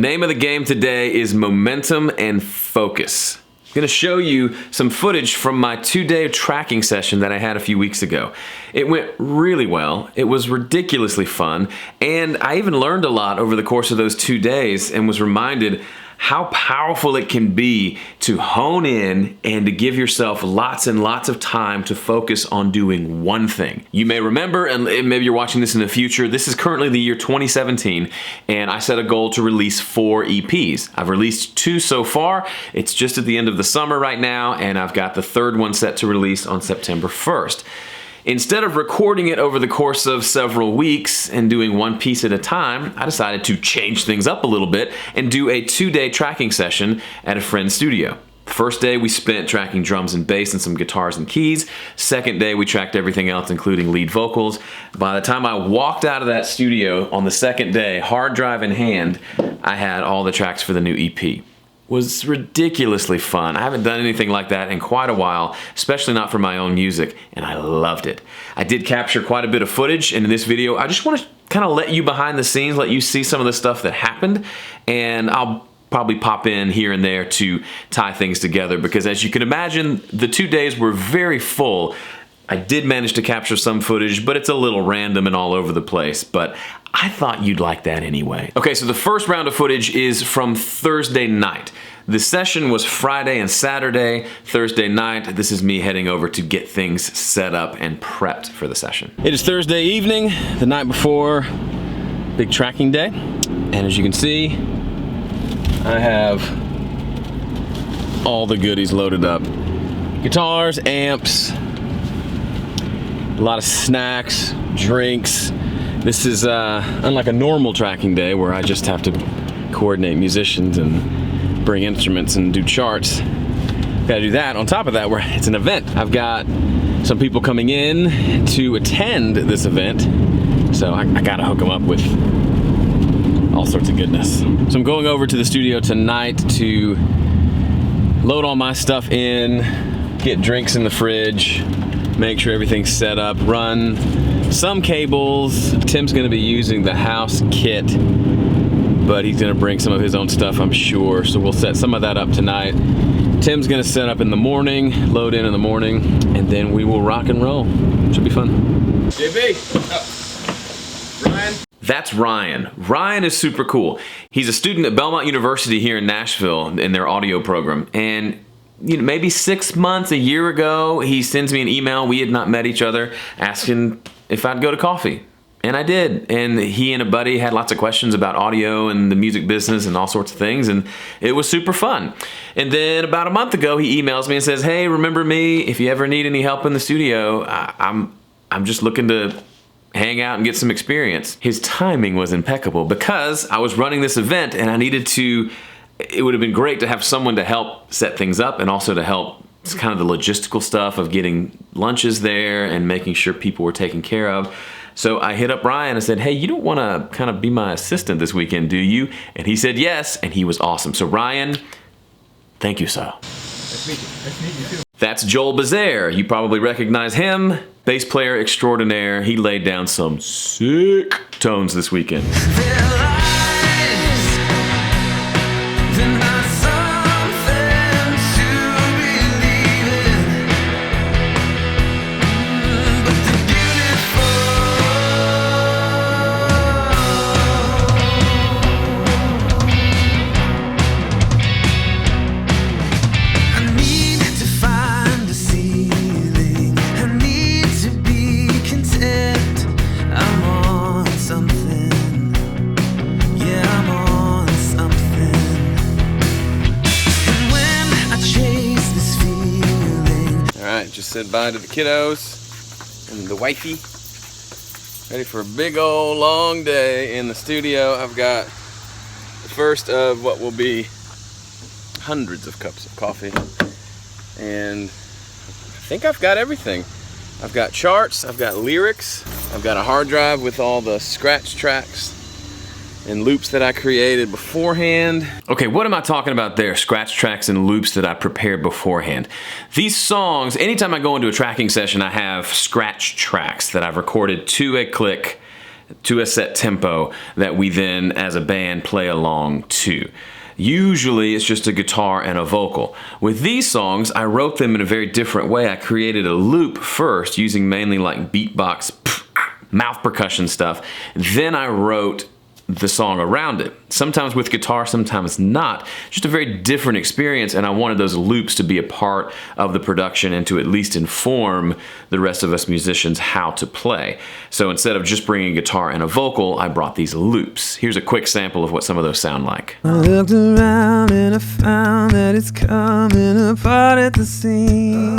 name of the game today is momentum and focus. I'm going to show you some footage from my 2-day tracking session that I had a few weeks ago. It went really well, it was ridiculously fun, and I even learned a lot over the course of those 2 days and was reminded how powerful it can be to hone in and to give yourself lots and lots of time to focus on doing one thing. You may remember, and maybe you're watching this in the future, this is currently the year 2017, and I set a goal to release 4 EPs. I've released 2 so far. It's just at the end of the summer right now, and I've got the 3rd one set to release on September 1st. Instead of recording it over the course of several weeks and doing one piece at a time, I decided to change things up a little bit and do a 2-day tracking session at a friend's studio. The first day we spent tracking drums and bass and some guitars and keys. Second day we tracked everything else, including lead vocals. By the time I walked out of that studio on the second day, hard drive in hand, I had all the tracks for the new EP. Was ridiculously fun. I haven't done anything like that in quite a while, especially not for my own music, and I loved it. I did capture quite a bit of footage, and in this video, I just want to kind of let you behind the scenes, let you see some of the stuff that happened, and I'll probably pop in here and there to tie things together, because as you can imagine, the 2 days were very full. I did manage to capture some footage, but it's a little random and all over the place, but I thought you'd like that anyway. Okay, so the first round of footage is from Thursday night. The session was Friday and Saturday. Thursday night, this is me heading over to get things set up and prepped for the session. It is Thursday evening, the night before big tracking day, and as you can see, I have all the goodies loaded up. Guitars, amps, a lot of snacks, drinks. This is unlike a normal tracking day where I just have to coordinate musicians and bring instruments and do charts. Gotta do that. On top of that, where it's an event. I've got some people coming in to attend this event, so I gotta hook them up with all sorts of goodness. So I'm going over to the studio tonight to load all my stuff in, get drinks in the fridge, make sure everything's set up, run some cables. Tim's gonna be using the house kit, but he's gonna bring some of his own stuff, I'm sure, so we'll set some of that up tonight. Tim's gonna set up in the morning, load in the morning, and then we will rock and roll. Should be fun. JB, Ryan. That's Ryan. Ryan is super cool. He's a student at Belmont University here in Nashville in their audio program, and maybe 6 months, a year ago, he sends me an email. We had not met each other, asking if I'd go to coffee. And I did. And he and a buddy had lots of questions about audio and the music business and all sorts of things, and it was super fun. And then about a month ago, he emails me and says, hey, remember me? If you ever need any help in the studio, I'm just looking to hang out and get some experience. His timing was impeccable because I was running this event and I needed to. It would have been great to have someone to help set things up and also to help kind of the logistical stuff of getting lunches there and making sure people were taken care of. So I hit up Ryan and said, hey, you don't want to kind of be my assistant this weekend, do you? And he said yes, and he was awesome. So Ryan, thank you, sir. Nice to meet you. Nice to meet you too. That's Joel Bazaire. You probably recognize him, bass player extraordinaire. He laid down some sick tones this weekend. Just said bye to the kiddos and the wifey. Ready for a big old long day in the studio. I've got the first of what will be hundreds of cups of coffee. And I think I've got everything. I've got charts, I've got lyrics, I've got a hard drive with all the scratch tracks and loops that I created beforehand. Okay, what am I talking about there? Scratch tracks and loops that I prepared beforehand. These songs, anytime I go into a tracking session, I have scratch tracks that I've recorded to a click to a set tempo that we then as a band play along to. Usually it's just a guitar and a vocal. With these songs, I wrote them in a very different way. I created a loop first using mainly like beatbox, mouth percussion stuff. Then I wrote the song around it. Sometimes with guitar, sometimes not. Just a very different experience, and I wanted those loops to be a part of the production and to at least inform the rest of us musicians how to play. So instead of just bringing a guitar and a vocal, I brought these loops. Here's a quick sample of what some of those sound like. I looked around and I found that it's coming apart at the seams.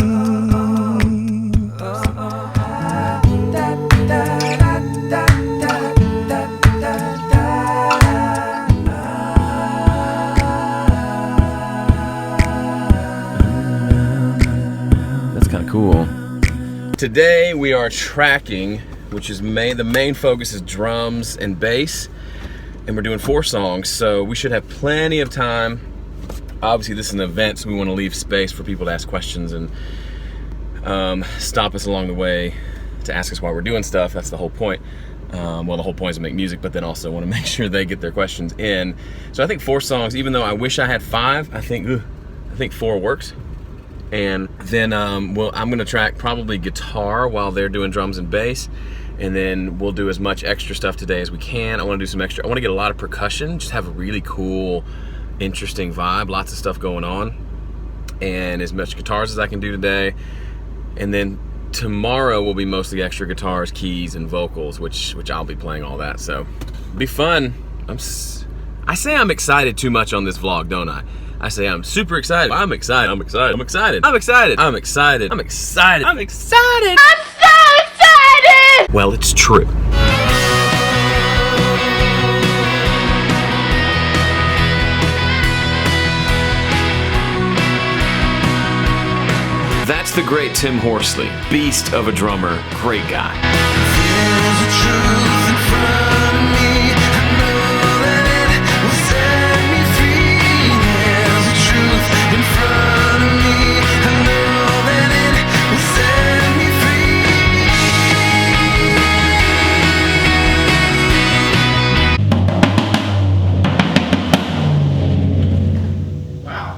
Cool. Today we are tracking, which is the main focus is drums and bass, and we're doing 4 songs, so we should have plenty of time. Obviously this is an event, so we want to leave space for people to ask questions and stop us along the way to ask us why we're doing stuff. That's the whole point. Well, the whole point is to make music, but then also want to make sure they get their questions in. So I think 4 songs, even though I wish I had 5, I think 4 works. And then I'm gonna track probably guitar while they're doing drums and bass, and then we'll do as much extra stuff today as we can. I wanna do some extra, I wanna get a lot of percussion, just have a really cool, interesting vibe, lots of stuff going on, and as much guitars as I can do today. And then tomorrow will be mostly extra guitars, keys, and vocals, which I'll be playing all that, so it'll be fun. I say I'm excited too much on this vlog, don't I? I say I'm super excited. I'm excited. I'm excited. I'm excited. I'm excited. I'm excited. I'm excited. I'm excited. I'm so excited! Well, it's true. That's the great Tim Horsley, beast of a drummer, great guy. There's a truth in front of me. I know that it will set me free. There's a truth in front of me. I know that it will set me free. Wow.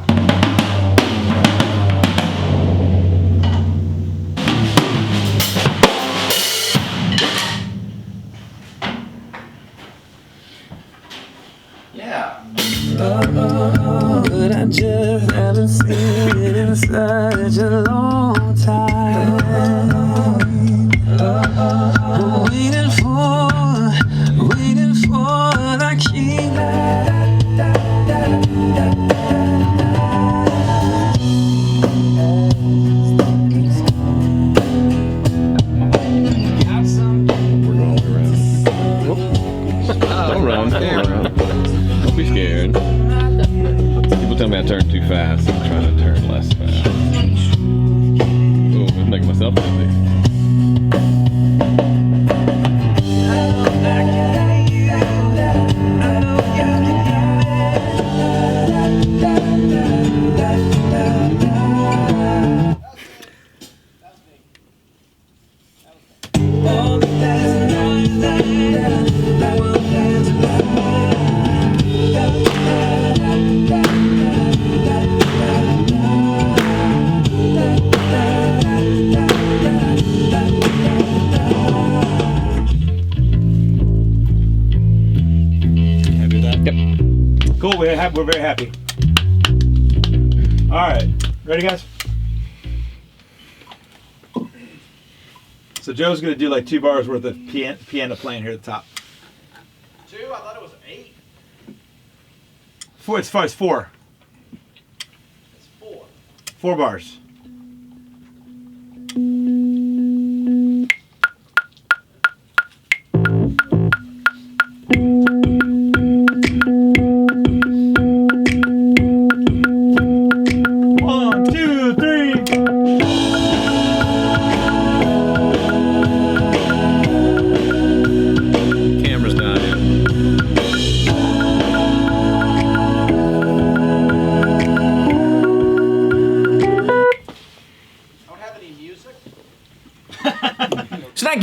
Yeah. But I just haven't seen it in such a long time. I'm waiting for the key. Don't run. Don't be scared. People tell me I turn too fast. I'm trying to turn less fast. Oh, I'm making myself busy. Cool, we're very happy. All right, ready guys? So Joe's gonna do like 2 bars worth of piano playing here at the top. 2? I thought it was 8. 4, it's 4. It's 4. 4 bars.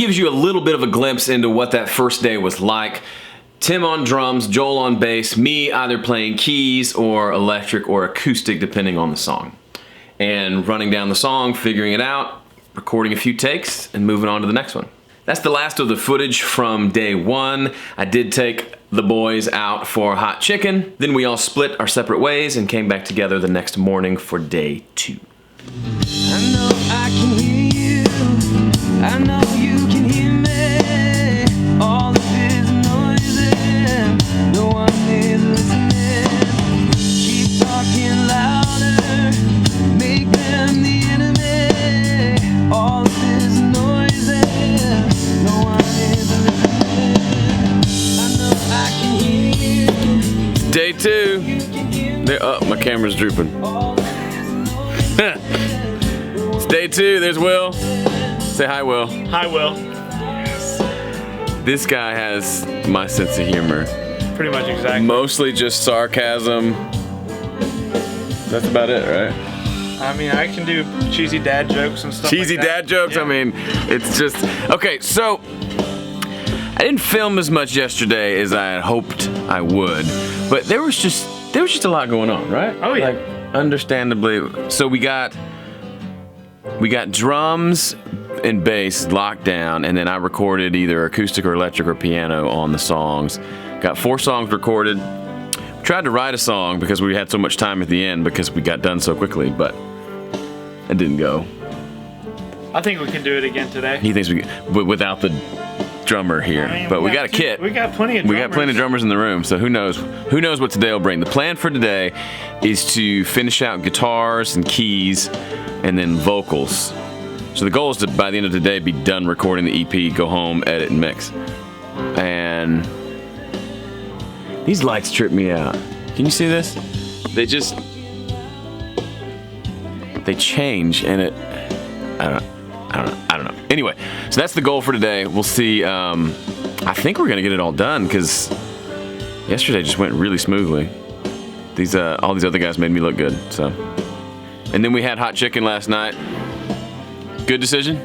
gives you a little bit of a glimpse into what that first day was like. Tim on drums, Joel on bass, me either playing keys or electric or acoustic depending on the song. And running down the song, figuring it out, recording a few takes, and moving on to the next one. That's the last of the footage from day one. I did take the boys out for hot chicken. Then we all split our separate ways and came back together the next morning for day 2. I know I can hear you. I know you can hear me. All of this noises, no one is listening. Keep talking louder, make them the enemy. All of this noises, no one is listening. I know I can hear you. Day 2. Oh, my camera's drooping. It's day 2. There's Will. Say hi, Will. Hi, Will. This guy has my sense of humor. Pretty much exactly. Mostly just sarcasm. That's about it, right? I mean, I can do cheesy dad jokes and stuff Cheesy like that. dad jokes. Yeah. I mean, it's just okay. So I didn't film as much yesterday as I had hoped I would, but there was just a lot going on, right? Oh, yeah. Like, understandably. So we got drums and bass locked down, and then I recorded either acoustic or electric or piano on the songs. Got 4 songs recorded. Tried to write a song because we had so much time at the end because we got done so quickly, but it didn't go. I think we can do it again today. He thinks we, but without the drummer here. I mean, But we got a kit. We got plenty of We drummers. got plenty of drummers in the room, so who knows? Who knows what today will bring? The plan for today is to finish out guitars and keys, and then vocals. So the goal is to, by the end of the day, be done recording the EP, go home, edit, and mix. And these lights trip me out. Can you see this? They change, and it. I don't know. Anyway, so that's the goal for today. We'll see. I think we're gonna get it all done because yesterday just went really smoothly. All these other guys made me look good. So, and then we had hot chicken last night. Good decision.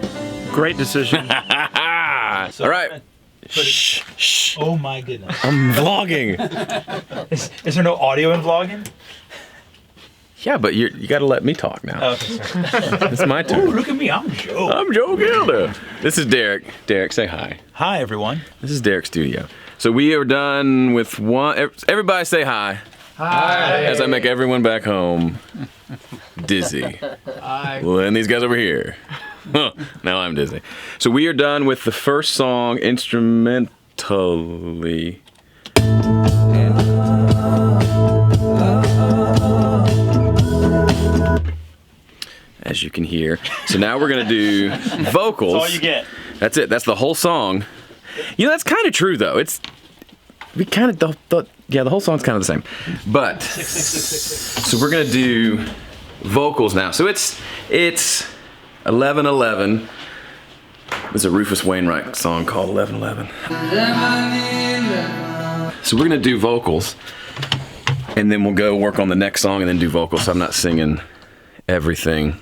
Great decision. All right. Shh. Oh my goodness. I'm vlogging. Is there no audio in vlogging? Yeah, but you got to let me talk now. Oh, okay, sorry. It's my Oh, turn. look at me. I'm Joe. I'm Joe Gilder. This is Derek. Derek, say hi. Hi, everyone. This is Derek's studio. So we are done with one. Everybody say hi. Hi. As I make everyone back home dizzy. Hi. Well, and these guys over here. Now I'm dizzy. So we are done with the first song instrumentally. As you can hear. So now we're gonna do vocals. That's all you get. That's it. That's the whole song. You know, that's kind of true though. We kind of thought, yeah, the whole song's kind of the same. But so we're gonna do vocals now. So it's 11:11. There's a Rufus Wainwright song called 11:11. So we're gonna do vocals, and then we'll go work on the next song and then do vocals. So I'm not singing everything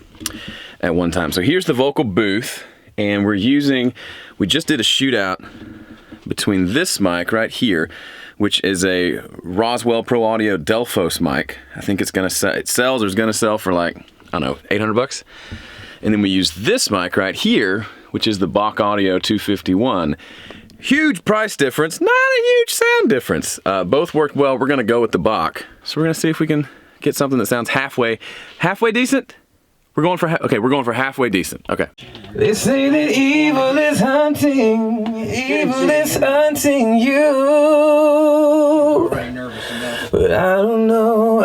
at one time. So here's the vocal booth, and we just did a shootout between this mic right here, which is a Roswell Pro Audio Delphos mic. I think it's gonna sell for like, I don't know, $800. And then we use this mic right here, which is the Bach Audio 251. Huge price difference, not a huge sound difference. Both worked well. We're gonna go with the Bach. So we're gonna see if we can get something that sounds halfway decent. We're going for halfway decent. Okay. They say that evil is hunting you. But I don't know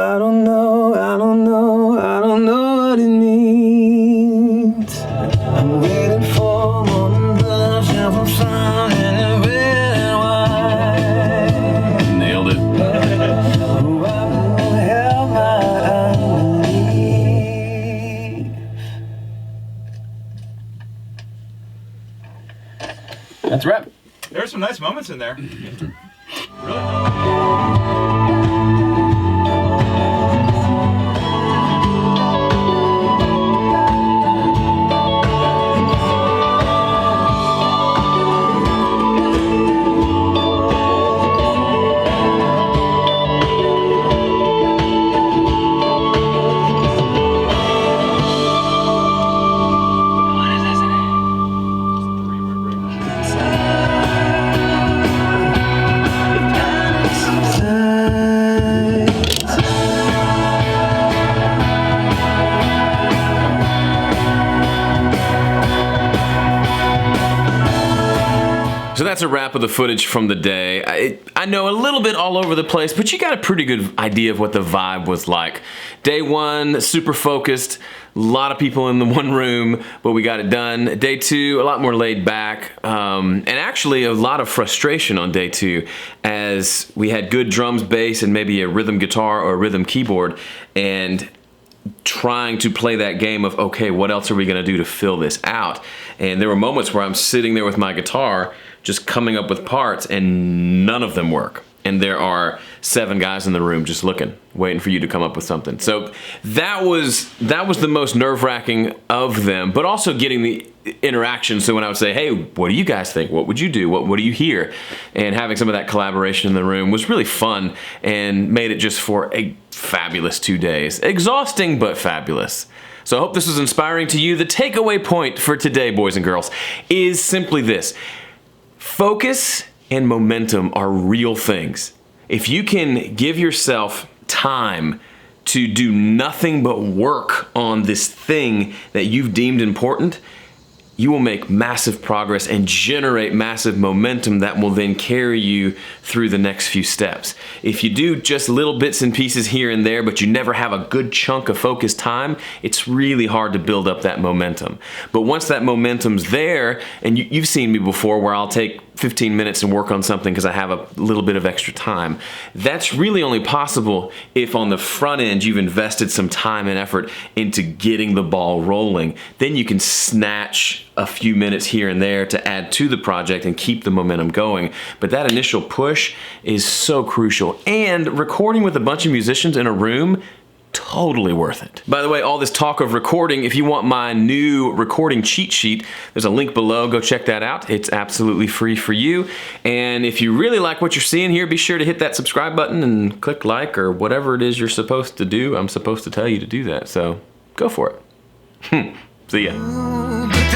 what it means. I'm waiting for morning love, I'm finding a red wine. Nailed it. Oh, I will have my unbelief. That's a wrap. There's some nice moments in there. So that's a wrap of the footage from the day. I know a little bit all over the place, but you got a pretty good idea of what the vibe was like. Day one, super focused, a lot of people in the one room, but we got it done. Day two, a lot more laid back, and actually a lot of frustration on day two, as we had good drums, bass, and maybe a rhythm guitar or a rhythm keyboard, and trying to play that game of, okay, what else are we gonna do to fill this out? And there were moments where I'm sitting there with my guitar just coming up with parts and none of them work. And there are 7 guys in the room just looking, waiting for you to come up with something. So that was the most nerve-wracking of them, but also getting the interaction. So when I would say, hey, what do you guys think? What would you do? What do you hear? And having some of that collaboration in the room was really fun and made it just for a fabulous 2 days. Exhausting, but fabulous. So I hope this was inspiring to you. The takeaway point for today, boys and girls, is simply this. Focus and momentum are real things. If you can give yourself time to do nothing but work on this thing that you've deemed important, you will make massive progress and generate massive momentum that will then carry you through the next few steps. If you do just little bits and pieces here and there, but you never have a good chunk of focused time, it's really hard to build up that momentum. But once that momentum's there, and you've seen me before where I'll take 15 minutes and work on something because I have a little bit of extra time. That's really only possible if on the front end you've invested some time and effort into getting the ball rolling. Then you can snatch a few minutes here and there to add to the project and keep the momentum going. But that initial push is so crucial. And recording with a bunch of musicians in a room, totally worth it. By the way, all this talk of recording, if you want my new recording cheat sheet, there's a link below. Go check that out. It's absolutely free for you. And if you really like what you're seeing here, be sure to hit that subscribe button and click like or whatever it is you're supposed to do. I'm supposed to tell you to do that, so go for it. See ya.